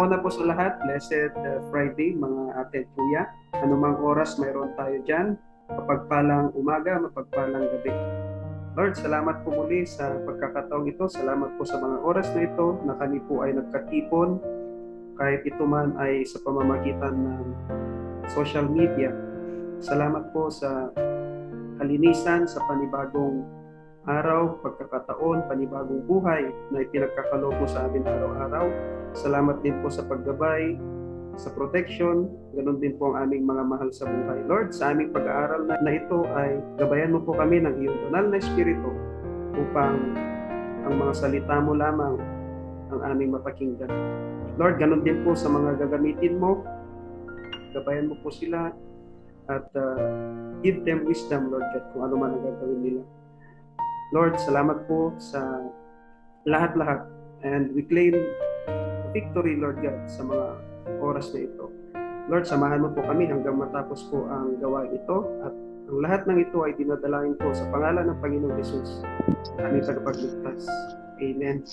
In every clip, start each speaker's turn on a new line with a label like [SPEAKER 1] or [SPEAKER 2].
[SPEAKER 1] Una po sa lahat, blessed Friday mga ate at kuya. Anumang oras mayroon tayo dyan, mapagpalang umaga, mapagpalang gabi. Lord, salamat po muli sa pagkakataong ito. Salamat po sa mga oras na ito na kami po ay nagkatipon, kahit ito man ay sa pamamagitan ng social media. Salamat po sa kalinisan, sa panibagong araw, pagkakataon, panibagong buhay na ipinagkakaloob mo sa amin araw-araw. Salamat din po sa paggabay, sa protection, ganun din po ang aming mga mahal sa buhay. Lord, sa aming pag-aaral na ito ay gabayan mo po kami ng iyong banal na Espiritu upang ang mga salita mo lamang ang aming mapakinggan. Lord, ganun din po sa mga gagamitin mo, gabayan mo po sila at give them wisdom, Lord God, kung ano man ang gagawin nila. Lord, salamat po sa lahat-lahat and we claim victory, Lord God, sa mga oras na ito. Lord, samahan mo po kami hanggang matapos po ang gawain ito at ang lahat ng ito ay dinadalain po sa pangalan ng Panginoong Jesus, aming tagapagligtas. Amen.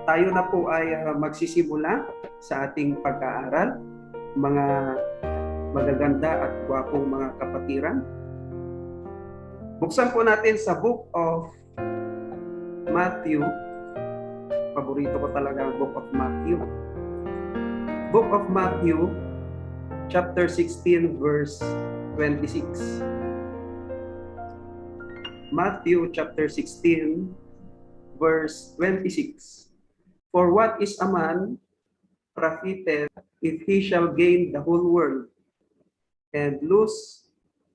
[SPEAKER 1] Tayo na po ay magsisimula sa ating pag-aaral, mga magaganda at gwapong mga kapatiran. Buksan po natin sa Book of Matthew. Paborito ko talaga ang Book of Matthew. Book of Matthew, chapter 16, verse 26. Matthew chapter 16, verse 26. For what is a man profited if he shall gain the whole world and lose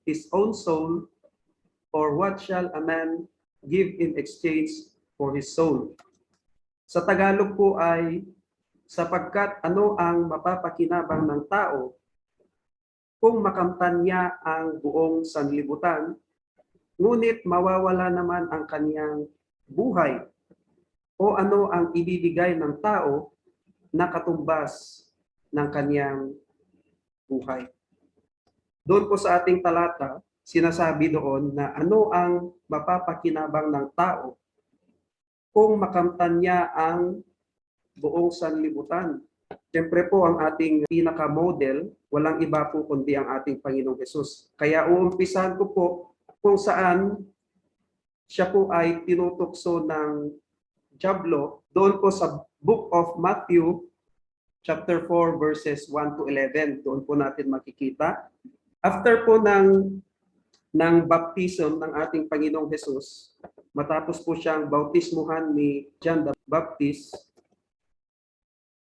[SPEAKER 1] his own soul? Or what shall a man give in exchange for his soul? Sa Tagalog po ay, sapagkat ano ang mapapakinabang ng tao kung makamtan niya ang buong sanlibutan, ngunit mawawala naman ang kaniyang buhay? O ano ang ibibigay ng tao na katumbas ng kaniyang buhay? Doon po sa ating talata, sinasabi doon na ano ang mapapakinabang ng tao kung makamtan niya ang buong sanlibutan. Siyempre po ang ating pinaka-model, walang iba po kundi ang ating Panginoong Hesus. Kaya uumpisahan ko po kung saan siya po ay tinutukso ng dyablo doon po sa Book of Matthew, chapter 4, verses 1 to 11. Doon po natin makikita. After po ng baptism ng ating Panginoong Hesus, matapos po siyang bautismuhan ni John the Baptist,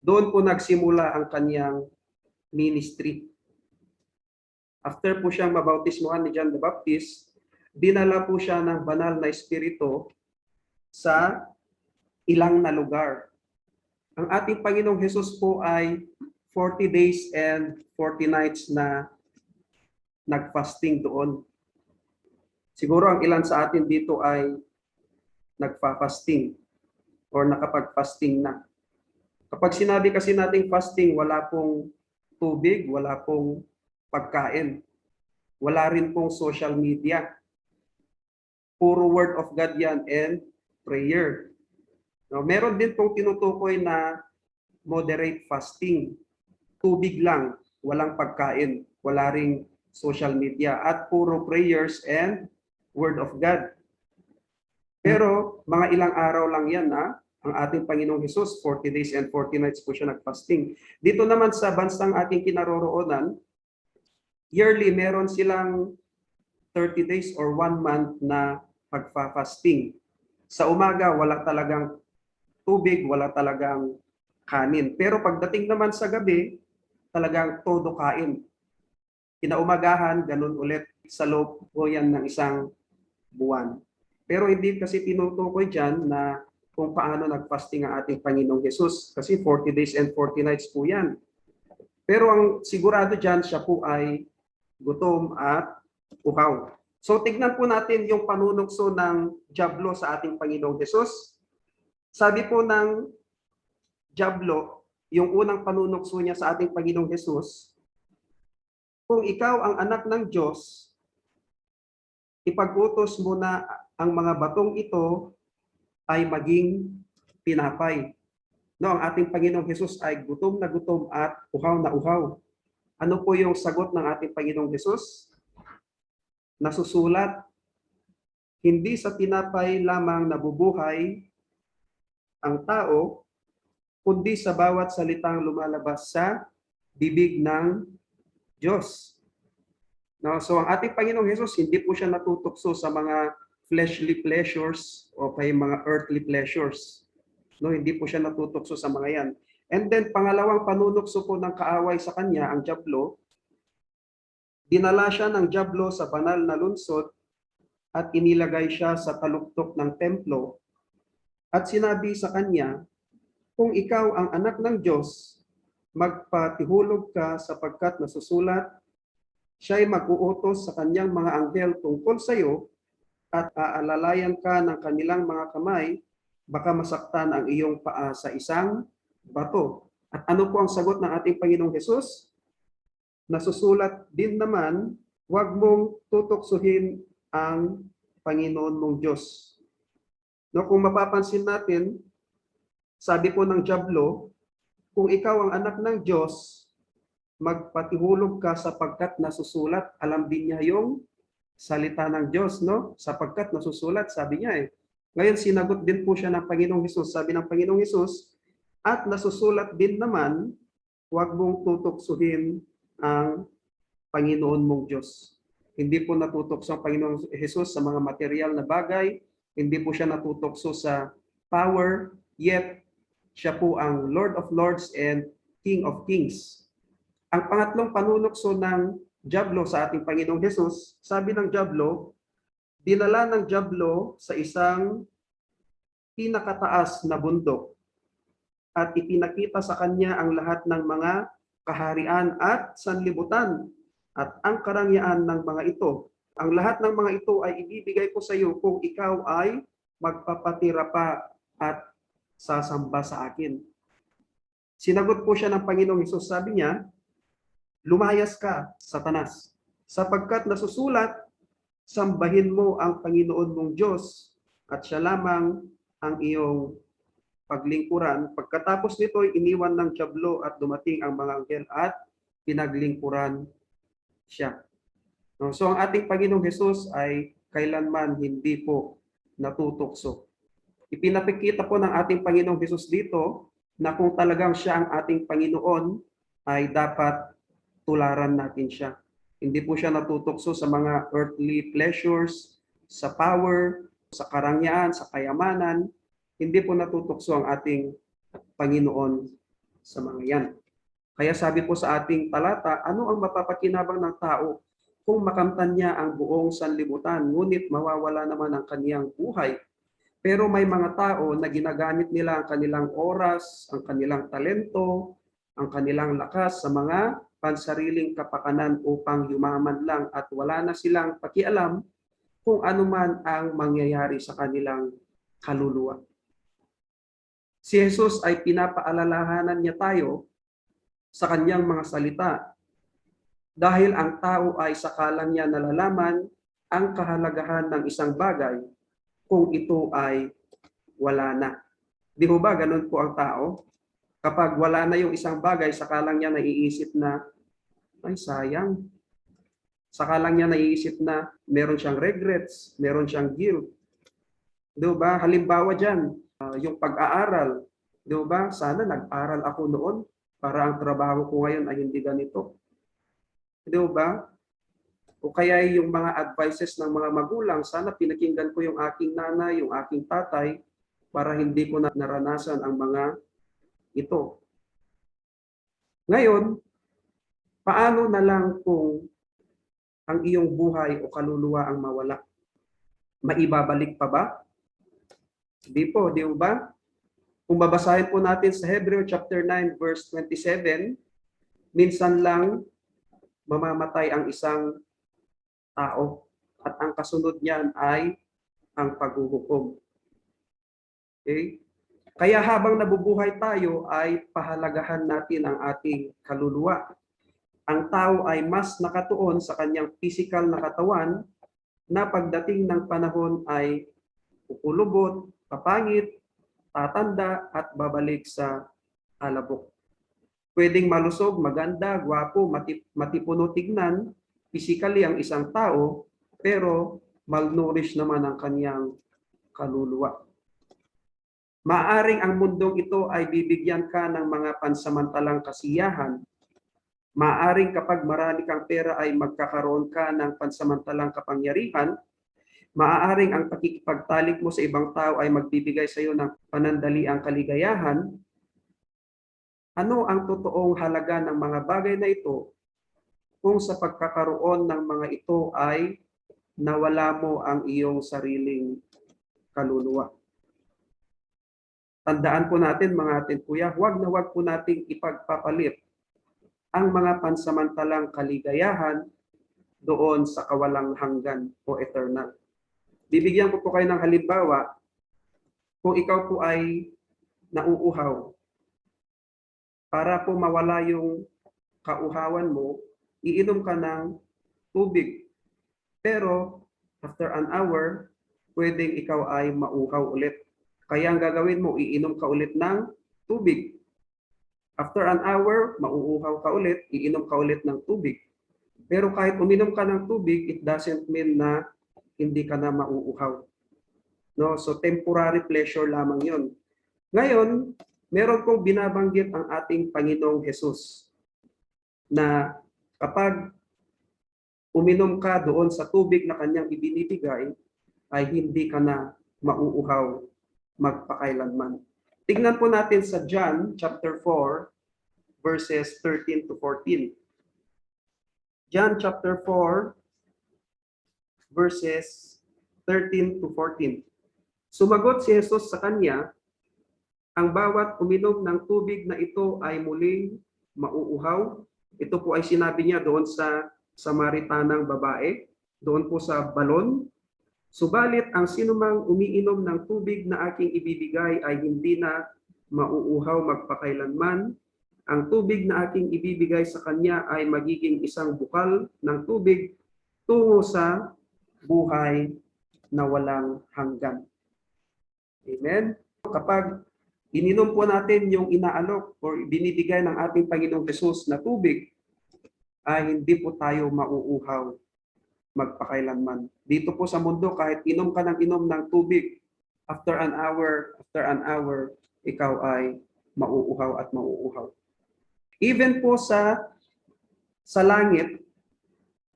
[SPEAKER 1] doon po nagsimula ang kanyang ministry. After po siyang mabautismuhan ni John the Baptist, dinala po siya ng banal na espiritu sa ilang na lugar. Ang ating Panginoong Hesus po ay 40 days and 40 nights na nagfasting doon. Siguro ang ilan sa atin dito ay nagfa-fasting or nakapag-fasting na. Kapag sinabi kasi nating fasting, wala pong tubig, wala pong pagkain, wala rin pong social media. Puro word of God yan and prayer. Now, meron din pong tinutukoy na moderate fasting. Tubig lang, walang pagkain, wala ring social media, at puro prayers and word of God. Pero mga ilang araw lang yan ang ating Panginoong Hesus, 40 days and 40 nights po siya nagfasting. Dito naman sa bansang ating kinaroroonan, yearly meron silang 30 days or 1 month na pagfa-fasting. Sa umaga, wala talagang tubig, wala talagang kanin. Pero pagdating naman sa gabi, talagang todo kain. Kinaumagahan, ganun ulit sa loob po yan ng isang buwan. Pero hindi kasi tinutukoy dyan na kung paano nagfasting ang ating Panginoong Hesus. Kasi 40 days and 40 nights po yan. Pero ang sigurado dyan, siya po ay gutom at uhaw. So tignan po natin yung panunukso ng dyablo sa ating Panginoong Hesus. Sabi po ng dyablo, yung unang panunukso niya sa ating Panginoong Hesus, kung ikaw ang anak ng Diyos, ipag-utos mo na ang mga batong ito ay maging tinapay. No, ang ating Panginoong Hesus ay gutom na gutom at uhaw na uhaw. Ano po yung sagot ng ating Panginoong Hesus? Nasusulat, hindi sa tinapay lamang nabubuhay ang tao, kundi sa bawat salitang lumalabas sa bibig ng Diyos. No, so ang ating Panginoong Hesus, hindi po siya natutokso sa mga fleshly pleasures o kay mga earthly pleasures. No, hindi po siya natutokso sa mga yan. And then pangalawang panunukso po ng kaaway sa kanya, ang dyablo, dinala siya ng dyablo sa banal na lungsod at inilagay siya sa taluktok ng templo at sinabi sa kanya, kung ikaw ang anak ng Diyos, magpatihulog ka sapagkat nasusulat, siya'y mag-uutos sa kanyang mga anghel tungkol sa iyo at aalalayan ka ng kanilang mga kamay, baka masaktan ang iyong paa sa isang bato. At ano po ang sagot ng ating Panginoong Hesus? Nasusulat din naman, huwag mong tutoksuhin ang Panginoon mong Diyos. No, kung mapapansin natin, sabi po ng dyablo, kung ikaw ang anak ng Diyos, magpatihulog ka sapagkat nasusulat. Alam din niya yung salita ng Diyos, no? Sapagkat nasusulat, sabi niya eh. Ngayon, sinagot din po siya ng Panginoong Hesus. Sabi ng Panginoong Hesus, at nasusulat din naman, huwag mong tutoksuhin ang Panginoon mong Diyos. Hindi po natutokso ang Panginoong Hesus sa mga material na bagay, hindi po siya natutokso sa power, yet siya po ang Lord of Lords and King of Kings. Ang pangatlong panunukso ng dyablo sa ating Panginoong Hesus, sabi ng dyablo, dinala ng dyablo sa isang pinakataas na bundok at ipinakita sa kanya ang lahat ng mga kaharian at sanlibutan at ang karangyaan ng mga ito. Ang lahat ng mga ito ay ibibigay ko sa iyo kung ikaw ay magpapatira pa at sasamba sa akin. Sinagot po siya ng Panginoong Hesus, sabi niya, lumayas ka, Satanas, sapagkat nasusulat, sambahin mo ang Panginoon mong Diyos at siya lamang ang iyong paglingkuran. Pagkatapos nito, iniwan ng dyablo at dumating ang mga anghel at pinaglingkuran siya. So ang ating Panginoong Hesus ay kailanman hindi po natutokso. Ipinapakita po ng ating Panginoong Hesus dito na kung talagang siya ang ating Panginoon, ay dapat tularan natin siya. Hindi po siya natutokso sa mga earthly pleasures, sa power, sa karangyaan, sa kayamanan. Hindi po natutokso ang ating Panginoon sa mga yan. Kaya sabi po sa ating talata, ano ang mapapakinabang ng tao kung makamtan niya ang buong sanlibutan, ngunit mawawala naman ang kaniyang buhay? Pero may mga tao na ginagamit nila ang kanilang oras, ang kanilang talento, ang kanilang lakas sa mga pansariling kapakanan upang yumaman lang at wala na silang pakialam kung ano man ang mangyayari sa kanilang kaluluwa. Si Jesus ay pinapaalalahanan niya tayo sa kanyang mga salita dahil ang tao ay sakalang niya nalalaman ang kahalagahan ng isang bagay kung ito ay wala na. Di ho ba ganun po ang tao? Kapag wala na yung isang bagay, sakalang niya naiisip na, ay sayang. Sakalang niya naiisip na meron siyang regrets, meron siyang guilt. Di ba? Halimbawa dyan, yung pag-aaral. Di ba? Sana nag-aral ako noon para ang trabaho ko ngayon ay hindi ganito. Di ba? O kaya yung mga advices ng mga magulang, sana pinakinggan ko yung aking nanay, yung aking tatay, para hindi ko na naranasan ang mga ito. Ngayon, paano na lang kung ang iyong buhay o kaluluwa ang mawala? Maibabalik pa ba? Di po, di ba? Kung babasahin po natin sa Hebreo chapter 9 verse 27, minsan lang mamamatay ang isang tao at ang kasunod niyan ay ang paghuhukom. Okay? Kaya habang nabubuhay tayo ay pahalagahan natin ang ating kaluluwa. Ang tao ay mas nakatuon sa kanyang physical na katawan na pagdating ng panahon ay kukulubot, papangit, tatanda at babalik sa alabok. Pwedeng malusog, maganda, gwapo, matipuno tignan, physically ang isang tao, pero malnourished naman ang kanyang kaluluwa. Maaring ang mundong ito ay bibigyan ka ng mga pansamantalang kasiyahan. Maaring kapag marami kang pera ay magkakaroon ka ng pansamantalang kapangyarihan. Maaaring ang pakikipagtalik mo sa ibang tao ay magbibigay sa iyo ng panandaliang kaligayahan. Ano ang totoong halaga ng mga bagay na ito kung sa pagkakaroon ng mga ito ay nawala mo ang iyong sariling kaluluwa? Tandaan po natin mga ating kuya, huwag po nating ipagpapalit ang mga pansamantalang kaligayahan doon sa kawalang hanggan o eternal. Bibigyan ko po kayo ng halimbawa, kung ikaw po ay nauuhaw, para po mawala yung kauhawan mo, iinom ka ng tubig. Pero after an hour, pwedeng ikaw ay mauhaw ulit. Kaya ang gagawin mo, iinom ka ulit ng tubig. After an hour, mauuhaw ka ulit, iinom ka ulit ng tubig. Pero kahit uminom ka ng tubig, it doesn't mean na hindi ka na mauuhaw. No? So temporary pleasure lamang yun. Ngayon, meron kong binabanggit ang ating Panginoong Hesus na kapag uminom ka doon sa tubig na kanyang ibinibigay, ay hindi ka na mauuhaw magpakailanman. Tingnan po natin sa John chapter 4 verses 13 to 14. John chapter 4 verses 13 to 14. Sumagot si Jesus sa kanya, ang bawat uminom ng tubig na ito ay muling mauuhaw. Ito po ay sinabi niya doon sa Samaritanang babae, doon po sa balon. Subalit ang sinumang umiinom ng tubig na aking ibibigay ay hindi na mauuhaw magpakailanman. Ang tubig na aking ibibigay sa kanya ay magiging isang bukal ng tubig tungo sa buhay na walang hanggan. Amen? Kapag ininom po natin yung inaalok o binibigay ng ating Panginoong Hesus na tubig, ay hindi po tayo mauuhaw magpakailanman. Dito po sa mundo, kahit inom ka ng inom ng tubig, after an hour, ikaw ay mauuhaw at mauuhaw. Even po sa langit,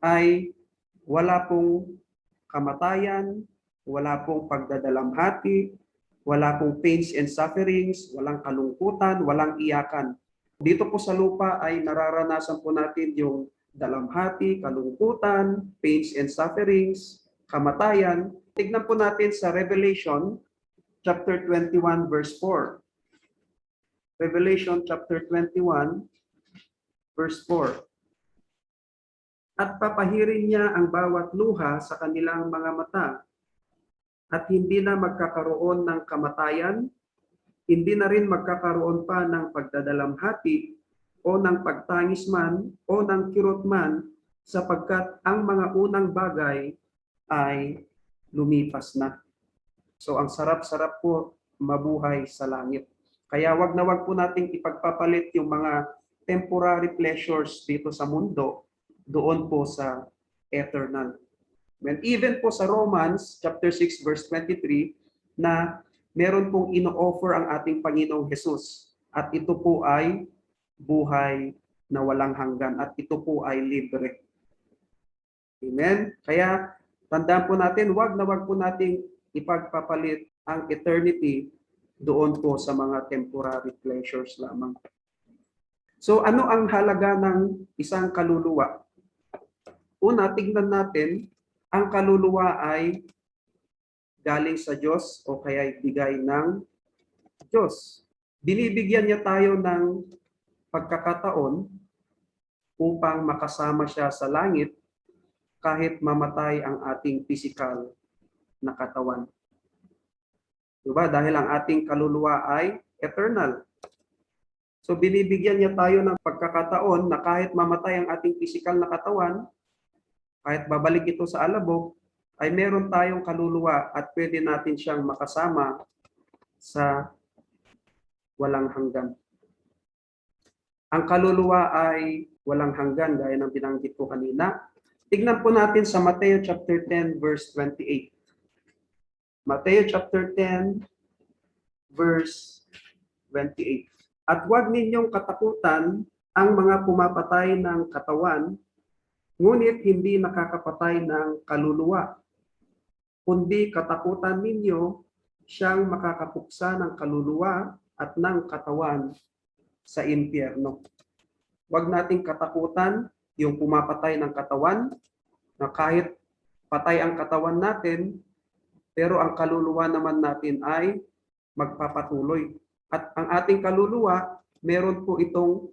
[SPEAKER 1] ay wala pong kamatayan, wala pong pagdadalamhati, wala pong pains and sufferings, walang kalungkutan, walang iyakan. Dito po sa lupa ay nararanasan po natin yung dalamhati, kalungkutan, pains and sufferings, kamatayan. Tignan po natin sa Revelation chapter 21 verse 4. Revelation chapter 21 verse 4. At papahirin niya ang bawat luha sa kanilang mga mata, at hindi na magkakaroon ng kamatayan, hindi na rin magkakaroon pa ng pagdadalamhati o ng pagtangis man o ng kirot man, sapagkat ang mga unang bagay ay lumipas na. So ang sarap-sarap po mabuhay sa langit. Kaya wag po nating ipagpapalit yung mga temporary pleasures dito sa mundo doon po sa eternal. And even po sa Romans chapter 6 verse 23 na meron pong ino-offer ang ating Panginoong Hesus, at ito po ay buhay na walang hanggan, at ito po ay libre. Amen? Kaya tandaan po natin, wag po nating ipagpapalit ang eternity doon po sa mga temporary pleasures lamang. So ano ang halaga ng isang kaluluwa? Una, tignan natin, ang kaluluwa ay galing sa Diyos o kaya bigay ng Diyos. Binibigyan niya tayo ng pagkakataon upang makasama siya sa langit kahit mamatay ang ating physical na katawan. Diba? Dahil ang ating kaluluwa ay eternal. So binibigyan niya tayo ng pagkakataon na kahit mamatay ang ating physical na katawan, kahit babalik ito sa alabok, ay meron tayong kaluluwa at pwede natin siyang makasama sa walang hanggan. Ang kaluluwa ay walang hanggan gaya ng binanggit ko kanina. Tignan po natin sa Mateo chapter 10 verse 28. Mateo chapter 10 verse 28. At huwag ninyong katakutan ang mga pumapatay ng katawan, ngunit hindi nakakapatay ng kaluluwa, kundi katakutan ninyo siyang makakapuksa ng kaluluwa at ng katawan sa impyerno. Huwag nating katakutan yung pumapatay ng katawan, na kahit patay ang katawan natin, pero ang kaluluwa naman natin ay magpapatuloy. At ang ating kaluluwa, meron po itong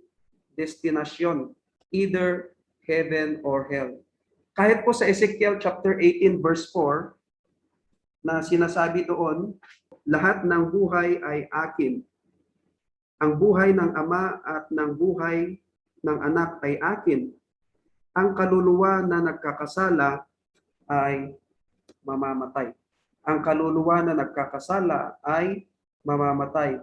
[SPEAKER 1] destinasyon, either heaven or hell. Kahit po sa Ezekiel chapter 18 verse 4, na sinasabi doon, lahat ng buhay ay akin. Ang buhay ng ama at ng buhay ng anak ay akin. Ang kaluluwa na nagkakasala ay mamamatay. Ang kaluluwa na nagkakasala ay mamamatay.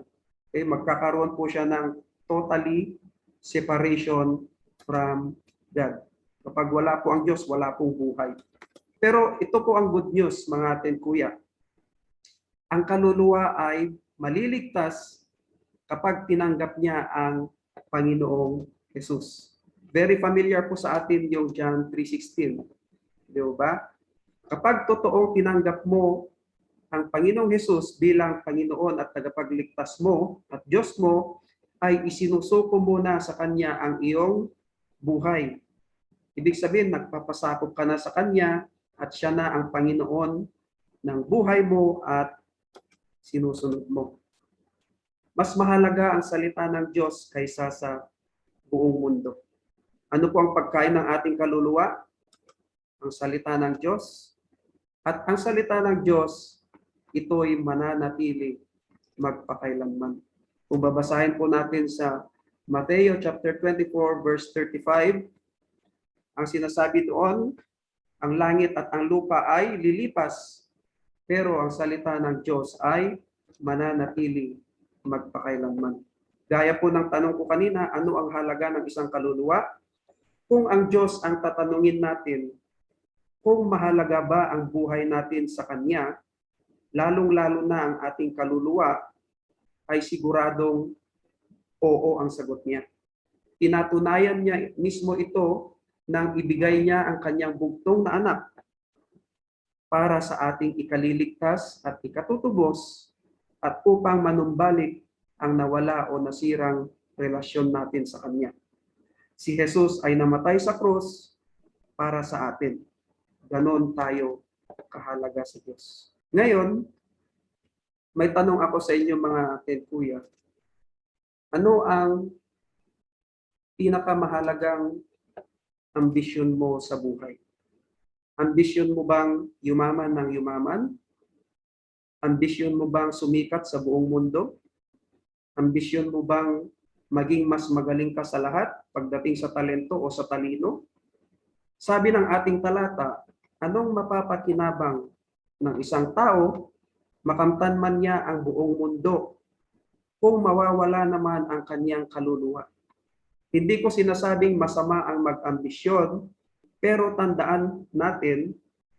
[SPEAKER 1] Okay, magkakaroon po siya ng totally separation from God. Kapag wala po ang Diyos, wala pong buhay. Pero ito po ang good news, mga atin kuya. Ang kaluluwa ay maliligtas kapag tinanggap niya ang Panginoong Jesus. Very familiar po sa atin yung John 3:16. Di ba? Kapag totoong tinanggap mo ang Panginoong Jesus bilang Panginoon at tagapagligtas mo at Diyos mo, ay isinusuko mo na sa Kanya ang iyong buhay. Ibig sabihin, nagpapasakop ka na sa Kanya at Siya na ang Panginoon ng buhay mo at sinusunod mo. Mas mahalaga ang salita ng Diyos kaysa sa buong mundo. Ano po ang pagkain ng ating kaluluwa? Ang salita ng Diyos. At ang salita ng Diyos, ito'y mananatili magpakailanman. Kung babasahin po natin sa Mateo chapter 24 verse 35, ang sinasabi doon, ang langit at ang lupa ay lilipas, pero ang salita ng Diyos ay mananatili magpakailanman. Gaya po ng tanong ko kanina, ano ang halaga ng isang kaluluwa? Kung ang Diyos ang tatanungin natin, kung mahalaga ba ang buhay natin sa Kanya, lalong-lalo na ang ating kaluluwa, ay siguradong oo ang sagot niya. Tinatunayan niya mismo ito nang ibigay niya ang Kanyang bugtong na anak para sa ating ikaliligtas at ikatutubos at upang manumbalik ang nawala o nasirang relasyon natin sa Kanya. Si Jesus ay namatay sa krus para sa atin. Ganon tayo kahalaga sa Diyos. Ngayon, may tanong ako sa inyo mga kuya. Ano ang pinakamahalagang ambisyon mo sa buhay? Ambisyon mo bang yumaman ng yumaman? Ambisyon mo bang sumikat sa buong mundo? Ambisyon mo bang maging mas magaling ka sa lahat pagdating sa talento o sa talino? Sabi ng ating talata, anong mapapakinabang ng isang tao, makamtan man niya ang buong mundo, kung mawawala naman ang kanyang kaluluwa? Hindi ko sinasabing masama ang mag-ambisyon, pero tandaan natin,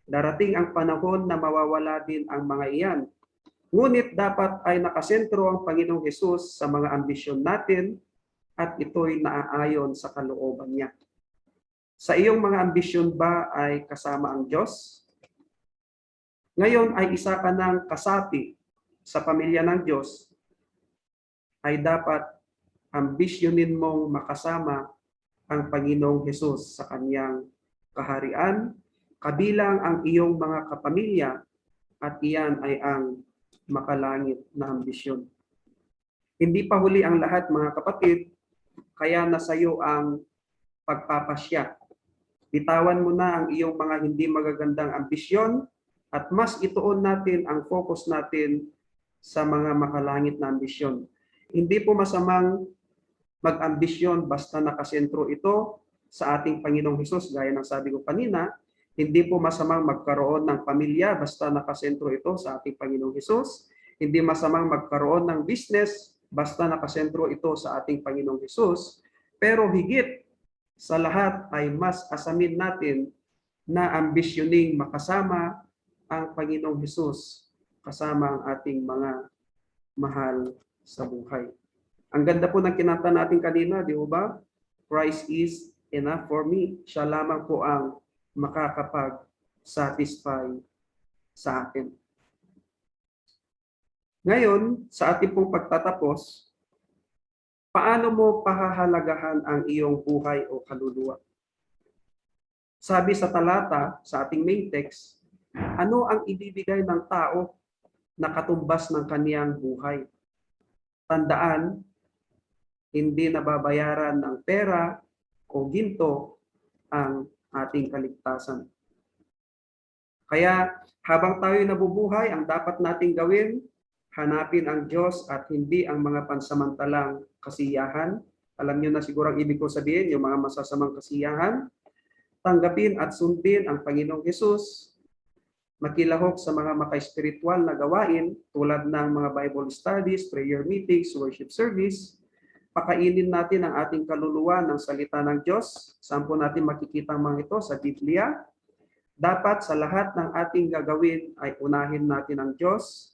[SPEAKER 1] darating ang panahon na mawawala din ang mga iyan. Ngunit dapat ay nakasentro ang Panginoong Hesus sa mga ambisyon natin at ito'y naaayon sa kalooban niya. Sa iyong mga ambisyon ba ay kasama ang Diyos? Ngayon ay isa ka ng kasapi sa pamilya ng Diyos, ay dapat ambisyonin mong makasama ang Panginoong Hesus sa kanyang kaharian, kabilang ang iyong mga kapamilya, at iyan ay ang makalangit na ambisyon. Hindi pa huli ang lahat, mga kapatid, kaya nasa iyo ang pagpapasya. Bitawan mo na ang iyong mga hindi magagandang ambisyon at mas ituon natin ang focus natin sa mga makalangit na ambisyon. Hindi po masamang mag-ambisyon basta nakasentro ito sa ating Panginoong Hesus, gaya ng sabi ko kanina. Hindi po masamang magkaroon ng pamilya basta nakasentro ito sa ating Panginoong Hesus. Hindi masamang magkaroon ng business basta nakasentro ito sa ating Panginoong Hesus. Pero higit sa lahat ay mas asamin natin na ambisyoning makasama ang Panginoong Hesus kasama ang ating mga mahal sa buhay. Ang ganda po ng kinanta natin kanina, di ba? Christ is enough for me. Siya lamang po ang makakapag-satisfy sa atin. Ngayon, sa ating pong pagtatapos, paano mo pahahalagahan ang iyong buhay o kaluluwa? Sabi sa talata, sa ating main text, ano ang ibibigay ng tao na katumbas ng kaniyang buhay? Tandaan, hindi nababayaran ng pera o ginto ang ating kaligtasan. Kaya habang tayo nabubuhay, ang dapat nating gawin, hanapin ang Diyos at hindi ang mga pansamantalang kasiyahan. Alam niyo na siguro ang ibig ko sabihin, yung mga masasamang kasiyahan. Tanggapin at sundin ang Panginoong Hesus. Makilahok sa mga maka-spiritual na gawain tulad ng mga Bible studies, prayer meetings, worship service. Pakainin natin ang ating kaluluwa ng salita ng Diyos. Saan po natin makikita ang mga ito? Sa Biblia. Dapat sa lahat ng ating gagawin ay unahin natin ang Diyos.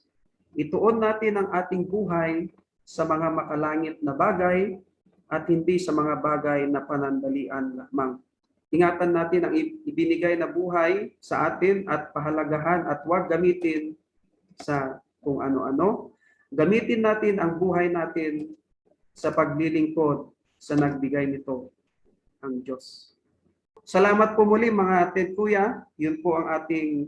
[SPEAKER 1] Ituon natin ang ating buhay sa mga makalangit na bagay at hindi sa mga bagay na panandalian lamang. Ingatan natin ang ibinigay na buhay sa atin at pahalagahan at huwag gamitin sa kung ano-ano. Gamitin natin ang buhay natin sa paglilingkod sa nagbigay nito, ang Diyos. Salamat po muli mga atin kuya. Yun po ang ating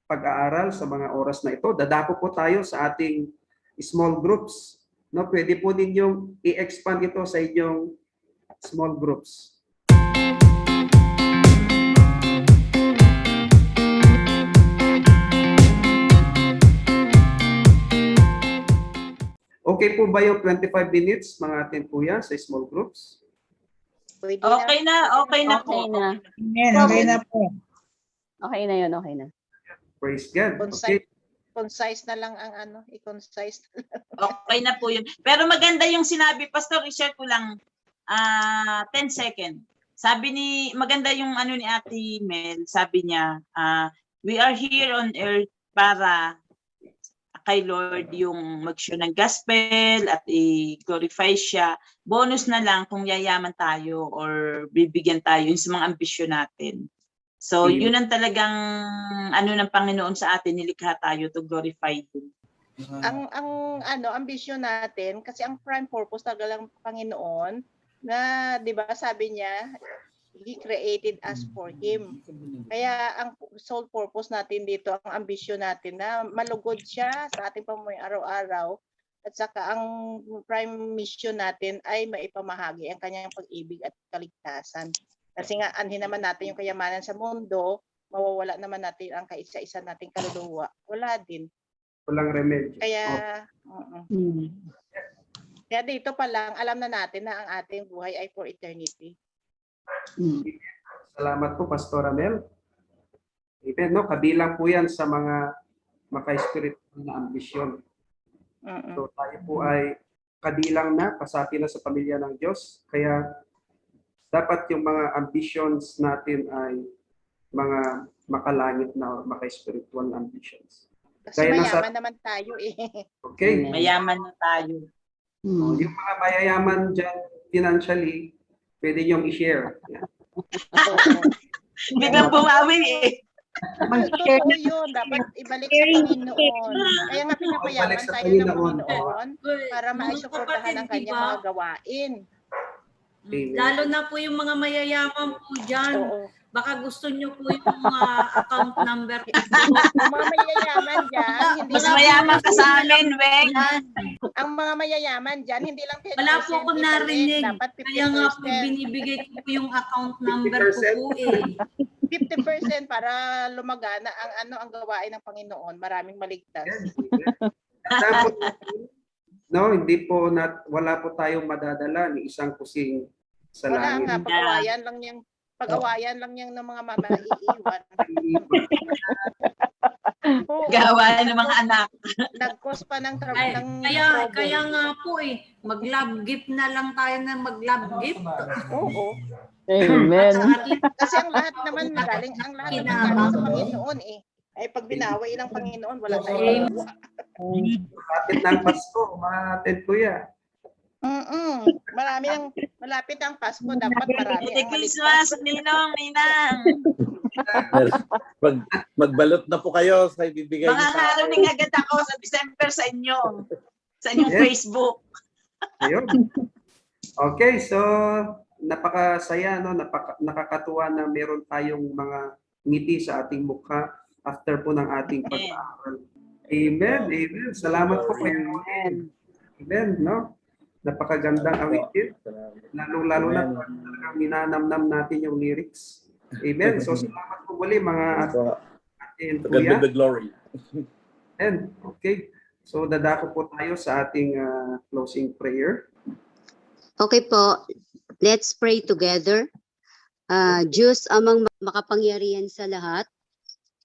[SPEAKER 1] pag-aaral sa mga oras na ito. Dadako po tayo sa ating small groups. No, pwede po ninyong i-expand ito sa inyong small groups. Okay po ba yung 25 minutes mga atin kuya sa small groups?
[SPEAKER 2] Okay na po.
[SPEAKER 3] Amen, okay na po.
[SPEAKER 2] Okay na yun, okay na.
[SPEAKER 1] Praise God. Okay.
[SPEAKER 4] Concise na lang ang ano, i-concise na lang.
[SPEAKER 3] Okay na po yun. Pero maganda yung sinabi, Pastor, i-share ko lang 10 seconds. Maganda yung ano ni Ate Mel, sabi niya, we are here on earth para kay Lord yung mag-share ng gospel at i-glorify siya. Bonus na lang kung yayaman tayo or bibigyan tayo yung sa mga ambisyon natin. So, yun ang talagang ano ng Panginoon sa atin, nilikha tayo to glorify Him.
[SPEAKER 4] Ang ambisyon natin, kasi ang prime purpose talaga ng Panginoon, na 'di ba sabi niya, He created us for Him. Kaya ang sole purpose natin dito, ang ambisyon natin na malugod siya sa ating pamumuhay araw-araw, at saka ang prime mission natin ay maipamahagi ang kanyang pag-ibig at kaligtasan. Kasi nga, anhin naman natin yung kayamanan sa mundo, mawawala naman natin ang kaisa-isa nating kaluluwa. Wala din.
[SPEAKER 1] Walang remedyo.
[SPEAKER 4] Kaya, kaya dito pa lang, alam na natin na ang ating buhay ay for eternity.
[SPEAKER 1] Salamat po, Pastor Amel. Amen, no? Kabilang po yan sa mga maka-spiritual na ambisyon. So tayo po ay kabilang na, kasati na sa pamilya ng Diyos. Kaya dapat yung mga ambitions natin ay mga makalangit na or maka-spiritual ambitions.
[SPEAKER 4] Kasi kaya mayaman naman tayo eh.
[SPEAKER 1] Okay.
[SPEAKER 3] Mayaman na tayo.
[SPEAKER 1] Yung mga mayayaman dyan financially, pwede niyong i-share. Yeah.
[SPEAKER 3] Biglang bumawi eh.
[SPEAKER 4] Totoo yun. Dapat ibalik sa Panginoon. Kaya nga pinapayaman tayo ng Panginoon para maisuportahan ang kanyang mga gawain.
[SPEAKER 5] Lalo na po yung mga mayayaman po dyan.
[SPEAKER 4] Oo.
[SPEAKER 5] Baka gusto nyo po yung account number ko.
[SPEAKER 4] Ang mga mayayaman dyan, hindi
[SPEAKER 3] Mas
[SPEAKER 4] lang
[SPEAKER 3] mayaman ka sa amin, Weng.
[SPEAKER 4] ang mga mayayaman dyan, hindi lang 10%.
[SPEAKER 5] Wala po akong narinig.
[SPEAKER 4] Dapat 50%.
[SPEAKER 5] Kaya nga po binibigay ko po yung account number ko po eh.
[SPEAKER 4] 50% para lumagana ang gawain ng Panginoon. Maraming maligtas.
[SPEAKER 1] Tapos, no, hindi po wala po tayong madadala ni isang kusing sa
[SPEAKER 4] Wala
[SPEAKER 1] langit.
[SPEAKER 4] nga, pag-awayan lang niyang ng mga mama iiwan. Oo,
[SPEAKER 3] Gawa ng mga anak.
[SPEAKER 4] nag-cause pa ng
[SPEAKER 5] Ay,
[SPEAKER 4] ng
[SPEAKER 5] kaya
[SPEAKER 4] trouble.
[SPEAKER 5] nga po mag-love gift na lang tayo na mag-love gift.
[SPEAKER 4] Oo.
[SPEAKER 2] Amen.
[SPEAKER 4] Kasi ang lahat naman galing sa Panginoon eh. Ay pag binawi ng Panginoon, wala tayong magawa.
[SPEAKER 1] Malapit na ang Pasko, mga kuya.
[SPEAKER 4] Malapit ang Pasko, dapat marami
[SPEAKER 3] Merry
[SPEAKER 4] ang
[SPEAKER 3] Christmas,
[SPEAKER 4] maligtas.
[SPEAKER 3] Ninong, Ninang.
[SPEAKER 6] Magbalot na po kayo sa ibibigay niyo
[SPEAKER 3] Mga
[SPEAKER 6] sa akin.
[SPEAKER 3] haruning agad ako sa December sa inyo. Sa inyong
[SPEAKER 1] Yes.
[SPEAKER 3] Facebook.
[SPEAKER 1] Ayun. Okay, so napakasaya, no? Nakakatuwa na meron tayong mga ngiti sa ating mukha after po ng ating pag-aaral. Amen, amen. Salamat po kayo. Amen, no? Napakagandang awitin. Lalo-lalo na pag talagang minanamnam natin yung lyrics. Amen. So salamat po muli mga ating
[SPEAKER 6] To God be
[SPEAKER 1] kuya.
[SPEAKER 6] the glory.
[SPEAKER 1] And okay. So dadako po tayo sa ating closing prayer.
[SPEAKER 7] Okay po, let's pray together. Diyos amang makapangyarihan sa lahat,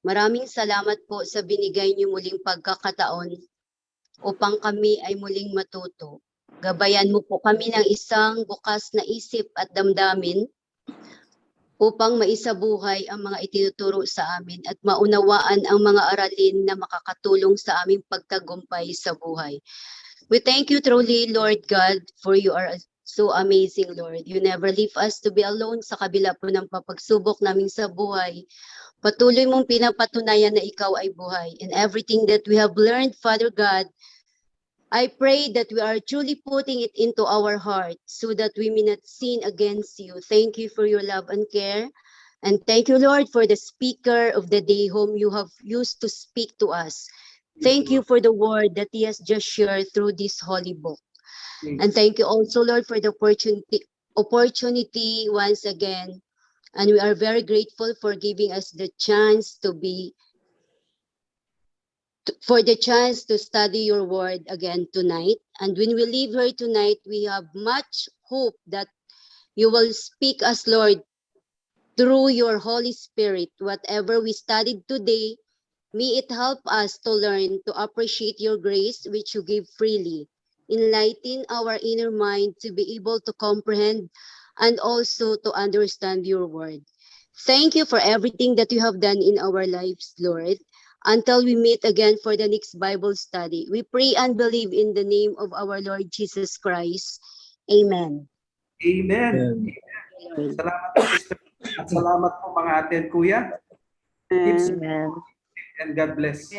[SPEAKER 7] maraming salamat po sa binigay niyo muling pagkakataon upang kami ay muling matuto. Gabayan mo po kami ng isang bukas na isip at damdamin upang maisabuhay ang mga itinuturo sa amin at maunawaan ang mga aralin na makakatulong sa aming pagtagumpay sa buhay. We thank you truly, Lord God, for you are so amazing, Lord. You never leave us to be alone sa kabila po ng papagsubok namin sa buhay. Patuloy mong pinapatunayan na ikaw ay buhay. And everything that we have learned, Father God, I pray that we are truly putting it into our heart so that we may not sin against you. Thank you for your love and care. And thank you, Lord, for the speaker of the day whom you have used to speak to us. Thank you for the word that he has just shared through this holy book. And thank you also, Lord, for the opportunity once again. And we are very grateful for giving us the chance for the chance to study your word again tonight. And when we leave here tonight, we have much hope that you will speak us, Lord, through your Holy Spirit. Whatever we studied today, may it help us to learn to appreciate your grace, which you give freely. Enlighten our inner mind to be able to comprehend and also to understand your word. Thank you for everything that you have done in our lives, Lord. Until we meet again for the next Bible study, we pray and believe in the name of our Lord Jesus Christ. Amen.
[SPEAKER 1] Amen. Salamat po, sister. At salamat po mga atin kuya.
[SPEAKER 2] Amen.
[SPEAKER 1] And God bless.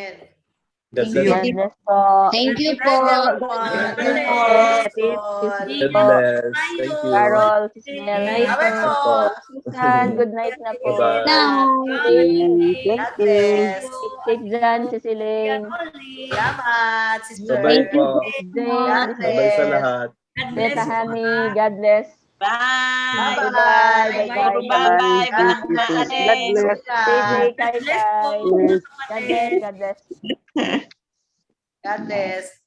[SPEAKER 6] God
[SPEAKER 1] See you.
[SPEAKER 6] bless.
[SPEAKER 2] God bless po.
[SPEAKER 7] Thank you po.
[SPEAKER 6] God bless. Thank you.
[SPEAKER 2] Carol, Cisnel,
[SPEAKER 5] Bye po.
[SPEAKER 2] Susan, good night na po.
[SPEAKER 6] Bye-bye.
[SPEAKER 2] Thank you. Safe dyan, Ceciling.
[SPEAKER 5] Salamat, sister.
[SPEAKER 6] Bye-bye po.
[SPEAKER 2] James,
[SPEAKER 6] Bye-bye sa lahat.
[SPEAKER 5] God bless
[SPEAKER 2] Beta
[SPEAKER 5] you.
[SPEAKER 2] Honey, God bless.
[SPEAKER 3] Bye.
[SPEAKER 2] Bye-bye.
[SPEAKER 3] Bye-bye. Bye-bye. Walang maalis.
[SPEAKER 2] Stay
[SPEAKER 5] God bless po.
[SPEAKER 2] God bless.
[SPEAKER 5] God bless.